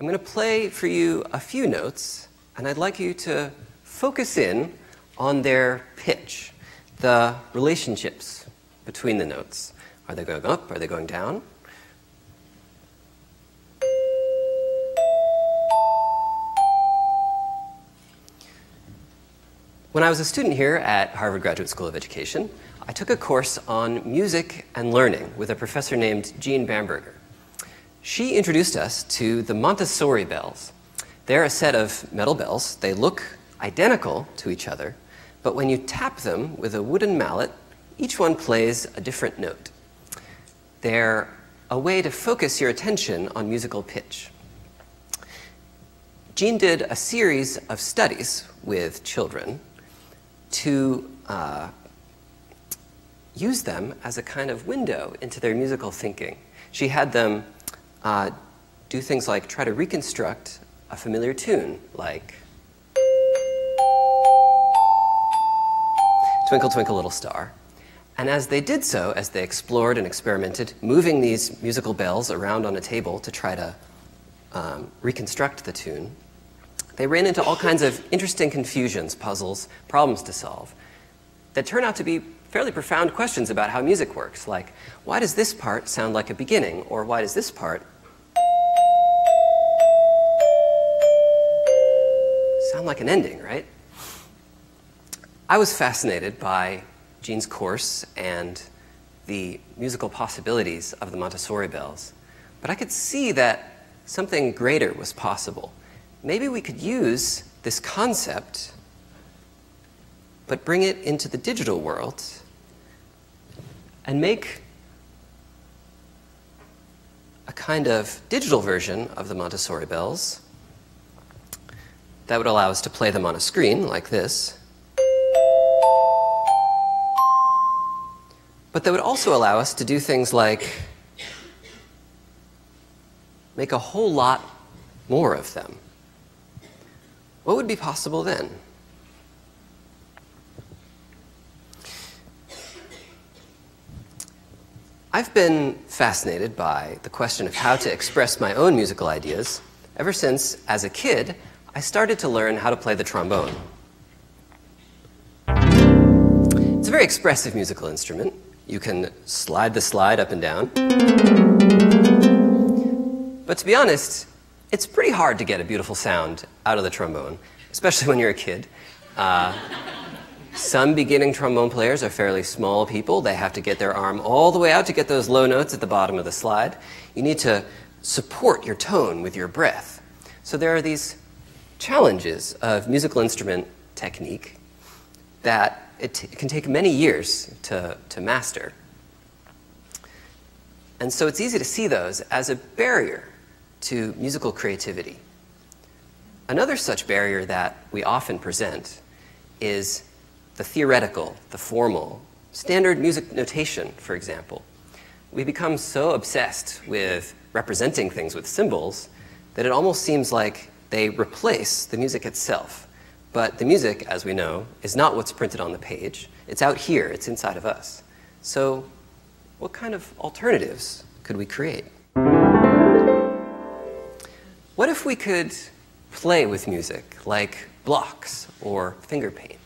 I'm going to play for you a few notes, and I'd like you to focus in on their pitch, the relationships between the notes. Are they going up? Are they going down? When I was a student here at Harvard Graduate School of Education, I took a course on music and learning with a professor named Jean Bamberger. She introduced us to the Montessori bells. They're a set of metal bells. They look identical to each other, but when you tap them with a wooden mallet, each one plays a different note. They're a way to focus your attention on musical pitch. Jean did a series of studies with children to use them as a kind of window into their musical thinking. She had them do things like try to reconstruct a familiar tune, like Twinkle, Twinkle, Little Star. And as they did so, as they explored and experimented, moving these musical bells around on a table to try to reconstruct the tune, they ran into all kinds of interesting confusions, puzzles, problems to solve that turn out to be fairly profound questions about how music works, like why does this part sound like a beginning, or why does this part sound like an ending, right? I was fascinated by Jean's course and the musical possibilities of the Montessori bells, but I could see that something greater was possible. Maybe we could use this concept, but bring it into the digital world and make a kind of digital version of the Montessori bells that would allow us to play them on a screen like this, but that would also allow us to do things like make a whole lot more of them. What would be possible then? I've been fascinated by the question of how to express my own musical ideas ever since, as a kid, I started to learn how to play the trombone. It's a very expressive musical instrument. You can slide the slide up and down. But to be honest, it's pretty hard to get a beautiful sound out of the trombone, especially when you're a kid. Some beginning trombone players are fairly small people. They have to get their arm all the way out to get those low notes at the bottom of the slide. You need to support your tone with your breath. So there are these challenges of musical instrument technique that it can take many years to master. And so it's easy to see those as a barrier to musical creativity. Another such barrier that we often present is the theoretical, the formal, standard music notation, for example. We become so obsessed with representing things with symbols that it almost seems like they replace the music itself. But the music, as we know, is not what's printed on the page. It's out here, it's inside of us. So what kind of alternatives could we create? What if we could play with music like blocks or finger paint?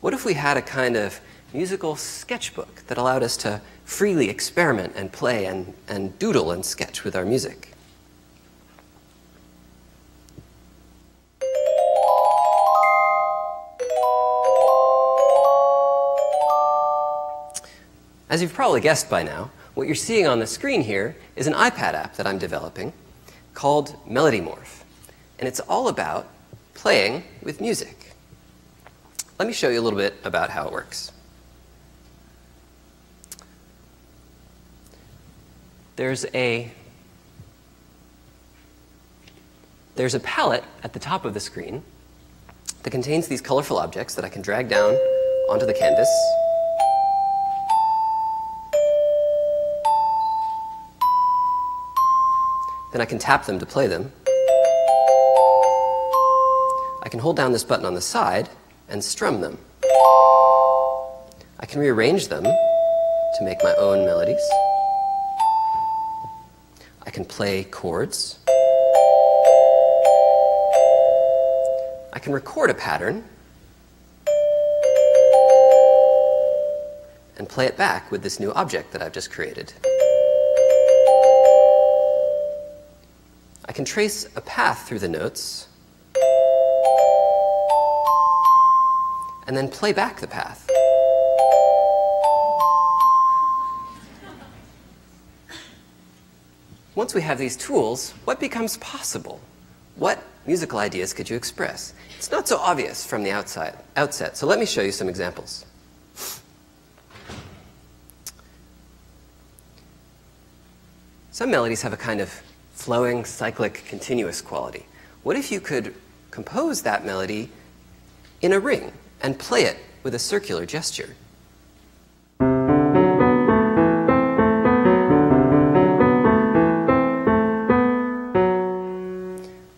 What if we had a kind of musical sketchbook that allowed us to freely experiment and play and doodle and sketch with our music? As you've probably guessed by now, what you're seeing on the screen here is an iPad app that I'm developing called Melody Morph. And it's all about playing with music. Let me show you a little bit about how it works. There's a palette at the top of the screen that contains these colorful objects that I can drag down onto the canvas. Then I can tap them to play them. I can hold down this button on the side and strum them. I can rearrange them to make my own melodies. I can play chords. I can record a pattern and play it back with this new object that I've just created. I can trace a path through the notes and then play back the path. Once we have these tools, what becomes possible? What musical ideas could you express? It's not so obvious from the outset, so let me show you some examples. Some melodies have a kind of flowing, cyclic, continuous quality. What if you could compose that melody in a ring and play it with a circular gesture?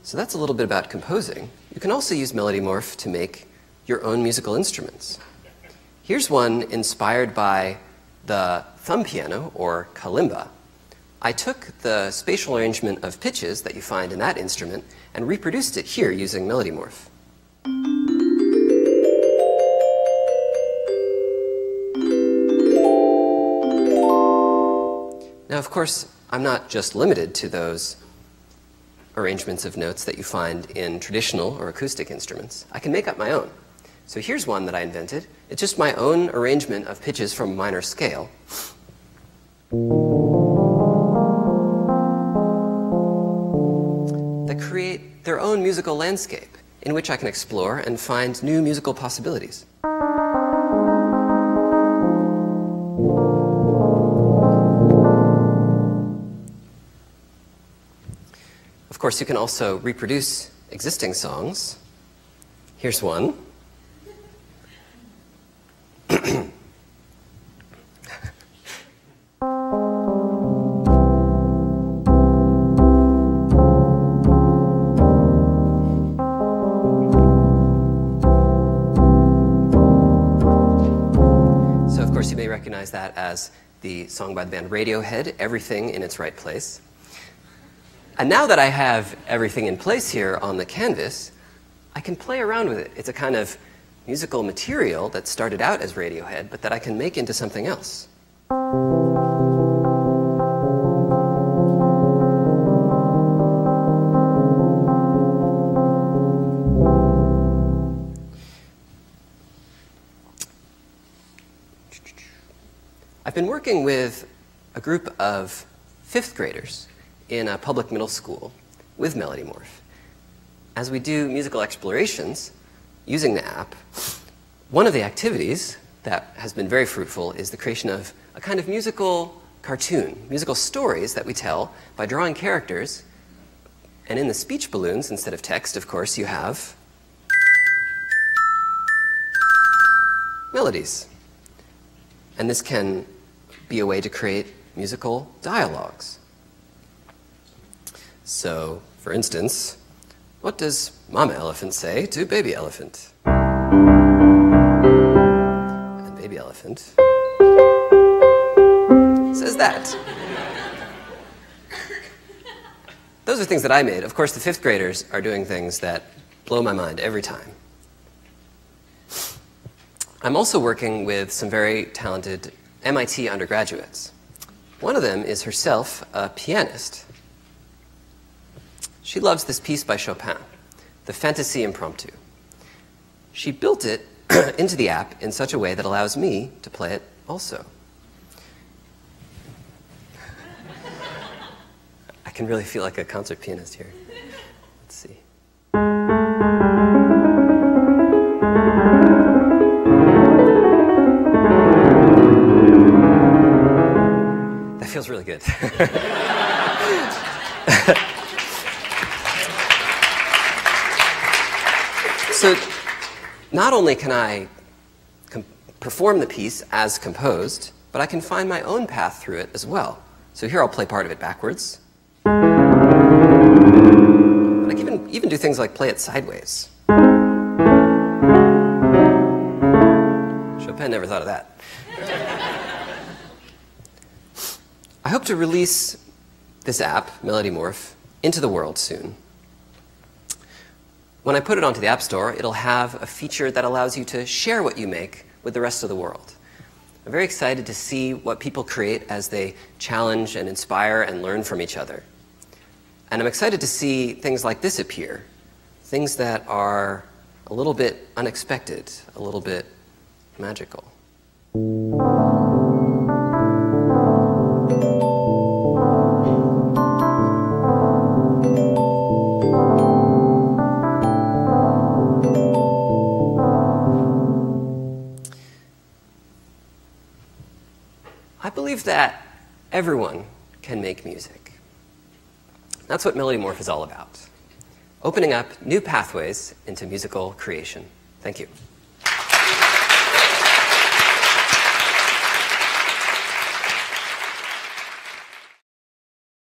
So that's a little bit about composing. You can also use Melody Morph to make your own musical instruments. Here's one inspired by the thumb piano, or kalimba. I took the spatial arrangement of pitches that you find in that instrument and reproduced it here using Melody Morph. Now, of course, I'm not just limited to those arrangements of notes that you find in traditional or acoustic instruments. I can make up my own. So here's one that I invented. It's just my own arrangement of pitches from a minor scale. That create their own musical landscape in which I can explore and find new musical possibilities. Of course, you can also reproduce existing songs. Here's one. So, of course, you may recognize that as the song by the band Radiohead, Everything in Its Right Place. And now that I have everything in place here on the canvas, I can play around with it. It's a kind of musical material that started out as Radiohead, but that I can make into something else. I've been working with a group of 5th graders in a public middle school with Melody Morph. As we do musical explorations using the app, one of the activities that has been very fruitful is the creation of a kind of musical cartoon, musical stories that we tell by drawing characters. And in the speech balloons, instead of text, of course, you have melodies. And this can be a way to create musical dialogues. So, for instance, what does Mama Elephant say to Baby Elephant? And Baby Elephant says that. Those are things that I made. Of course, the 5th graders are doing things that blow my mind every time. I'm also working with some very talented MIT undergraduates. One of them is herself a pianist. She loves this piece by Chopin, the Fantasy Impromptu. She built it into the app in such a way that allows me to play it also. I can really feel like a concert pianist here. Let's see. That feels really good. So not only can I perform the piece as composed, but I can find my own path through it as well. So here I'll play part of it backwards. But I can even do things like play it sideways. Chopin never thought of that. I hope to release this app, Melody Morph, into the world soon. When I put it onto the App Store, it'll have a feature that allows you to share what you make with the rest of the world. I'm very excited to see what people create as they challenge and inspire and learn from each other. And I'm excited to see things like this appear, things that are a little bit unexpected, a little bit magical. I believe that everyone can make music. That's what Melody Morph is all about, opening up new pathways into musical creation. Thank you.